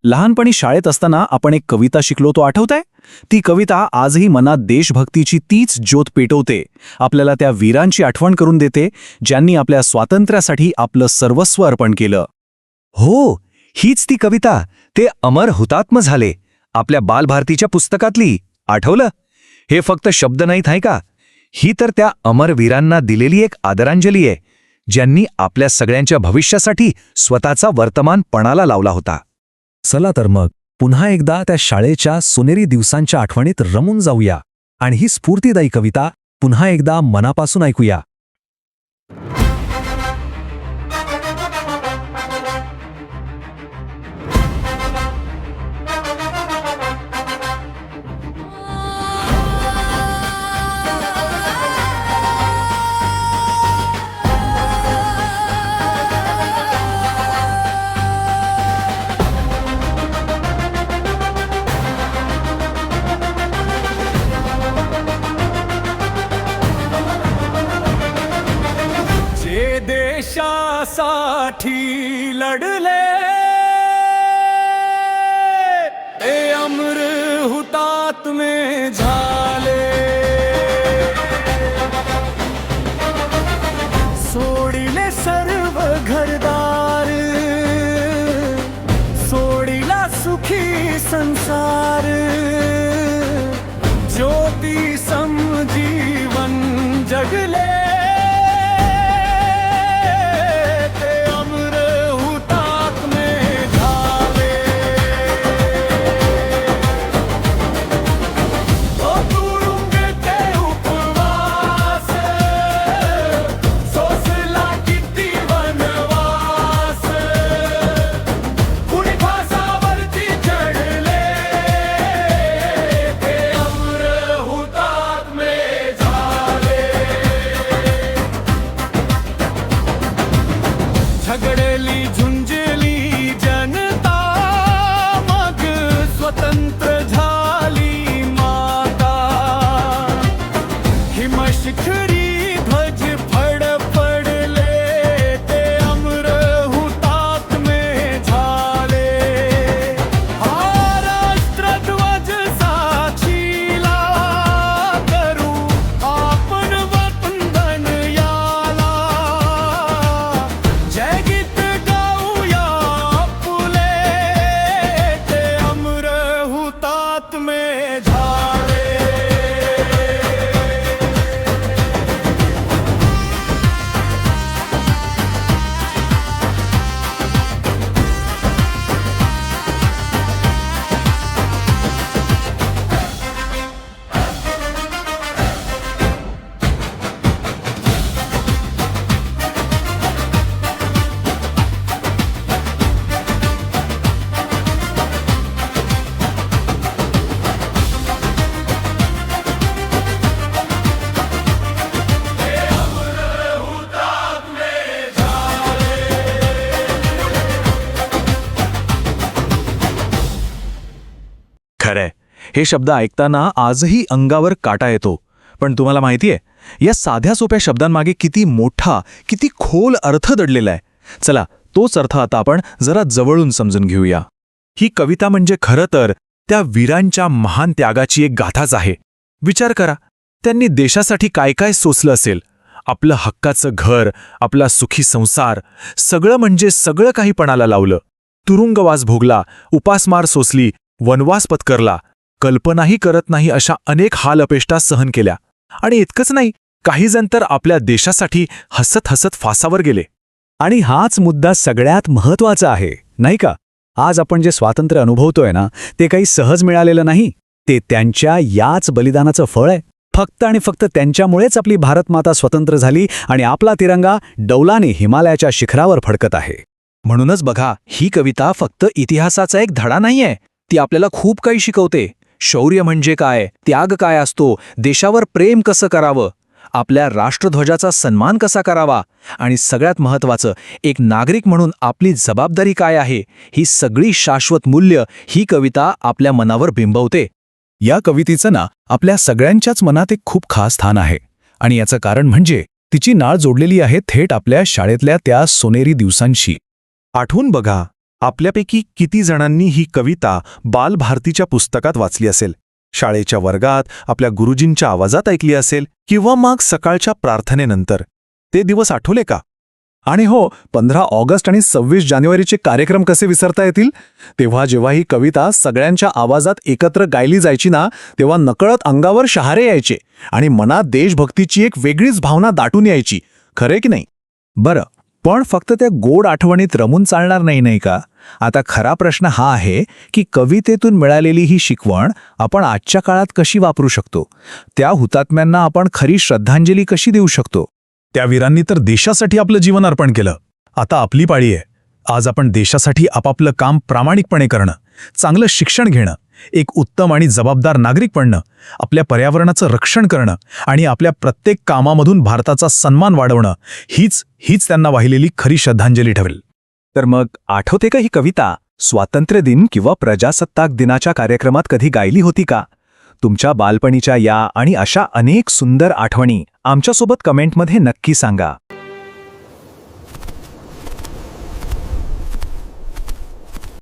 लहानपणी शाळेत असताना आपण एक कविता शिकलो तो आठवतंय? ती कविता आजही मनात देशभक्तीची तीच ज्योत पेटवते, आपल्याला त्या वीरांची आठवण करून देते ज्यांनी आपल्या स्वातंत्र्यासाठी आपलं सर्वस्व अर्पण केलं. हो, हीच ती कविता. ते अमर हुतात्मा झाले आपल्या बालभारतीच्या पुस्तकातली. आठवलं? हे फक्त शब्द नाहीत आहे का? ही तर त्या अमर वीरांना दिलेली एक आदरांजली आहे, ज्यांनी आपल्या सगळ्यांच्या भविष्यासाठी स्वतःचा वर्तमान पणाला लावला होता. चला तर मग पुन्हा एकदा त्या शाळेच्या सोनेरी दिवसांच्या आठवणीत रमून जाऊया आणि ही स्फूर्तिदायी कविता पुन्हा एकदा मनापासून ऐकूया. देशासाठी लढले ते अमर हुतात्मे झाले. सोडिले सर्व घरदार, सोडिला सुखी संसार, ज्योती समजीवन जगले. झगडली झुंजली जनता, मग स्वतंत्र झाली माता. हिमशिखरी ध्वज फडफडले ते अमर हुतात्मे झाले. हा राष्ट्रध्वज साक्षीला करू आपण वंदन याला. जय गीत गाऊया फुले ते अमर हुतात्मे झाले. खरंय, हे शब्द ऐकताना आजही अंगावर काटा येतो. पण तुम्हाला माहितीये, या साध्या सोप्या शब्दांमागे किती मोठा, किती खोल अर्थ दडलेला आहे. चला, तोच अर्थ आता आपण जरा जवळून समजून घेऊया. ही कविता म्हणजे खरं तर त्या वीरांच्या महान त्यागाची एक गाथाच आहे. विचार करा, त्यांनी देशासाठी काय काय सोसलं असेल. आपलं हक्काचं घर, आपला सुखी संसार, सगळं म्हणजे सगळं काही पणाला लावलं. तुरुंगवास भोगला, उपासमार सोसली, वनवास पत्करला, कल्पनाही करत नाही अशा अनेक हाल अपेष्टा सहन केल्या. आणि इतकंच नाही, काही जण तर आपल्या देशासाठी हसत हसत फासावर गेले. आणि हाच मुद्दा सगळ्यात महत्त्वाचा आहे, नाही का? आज आपण जे स्वातंत्र्य अनुभवतोय ना, ते काही सहज मिळालेलं नाही. ते त्यांच्या याच बलिदानाचं फळ आहे. फक्त आणि फक्त त्यांच्यामुळेच आपली भारतमाता स्वतंत्र झाली आणि आपला तिरंगा डौलाने हिमालयाच्या शिखरावर फडकत आहे. म्हणूनच बघा, ही कविता फक्त इतिहासाचा एक धडा नाहीये, ती आपल्याला खूप काही शिकवते. शौर्य म्हणजे काय, त्याग काय असतो, देशावर प्रेम कसं करावं, आपल्या राष्ट्रध्वजाचा सन्मान कसा करावा, आणि सगळ्यात महत्त्वाचं, एक नागरिक म्हणून आपली जबाबदारी काय आहे, ही सगळी शाश्वत मूल्य ही कविता आपल्या मनावर बिंबवते. या कवितेचं ना आपल्या सगळ्यांच्याच मनात एक खूप खास स्थान आहे. आणि याचं कारण म्हणजे तिची नाळ जोडलेली आहे थेट आपल्या शाळेतल्या त्या सोनेरी दिवसांशी. आठवून बघा, आपल्यापैकी किती जणांनी ही कविता बालभारतीच्या पुस्तकात वाचली असेल, शाळेच्या वर्गात आपल्या गुरुजींच्या आवाजात ऐकली असेल, किंवा मग सकाळच्या प्रार्थनेनंतर? ते दिवस आठवले का? आणि हो, 15 ऑगस्ट आणि 26 जानेवारीचे कार्यक्रम कसे विसरता येतील? तेव्हा जेव्हा ही कविता सगळ्यांच्या आवाजात एकत्र गायली जायची ना, तेव्हा नकळत अंगावर शहारे यायचे आणि मनात देशभक्तीची एक वेगळीच भावना दाटून यायची. खरे की नाही? बरं, पण फक्त त्या गोड आठवणीत रमून चालणार नाही का? आता खरा प्रश्न हा आहे की कवितेतून मिळालेली ही शिकवण आपण आजच्या काळात कशी वापरू शकतो? त्या हुतात्म्यांना आपण खरी श्रद्धांजली कशी देऊ शकतो? त्या वीरांनी तर देशासाठी आपलं जीवन अर्पण केलं. आता आपली पाळी आहे. आज आपण देशासाठी आपापलं काम प्रामाणिकपणे करणं, चांगलं शिक्षण घेणं, एक उत्तम आणि जबाबदार नागरिक बनणं, आपल्या पर्यावरणाचं रक्षण करणं आणि आपल्या प्रत्येक कामामधून भारताचा सन्मान वाढवणं, हीच त्यांना वाहिलेली खरी श्रद्धांजली ठरेल. तर मग आठवते का ही कविता स्वातंत्र्य दिन किंवा प्रजासत्ताक दिनाच्या कार्यक्रमात कधी गायली होती का? तुमच्या बालपणीच्या या आणि अशा अनेक सुंदर आठवणी आमच्यासोबत कमेंटमध्ये नक्की सांगा.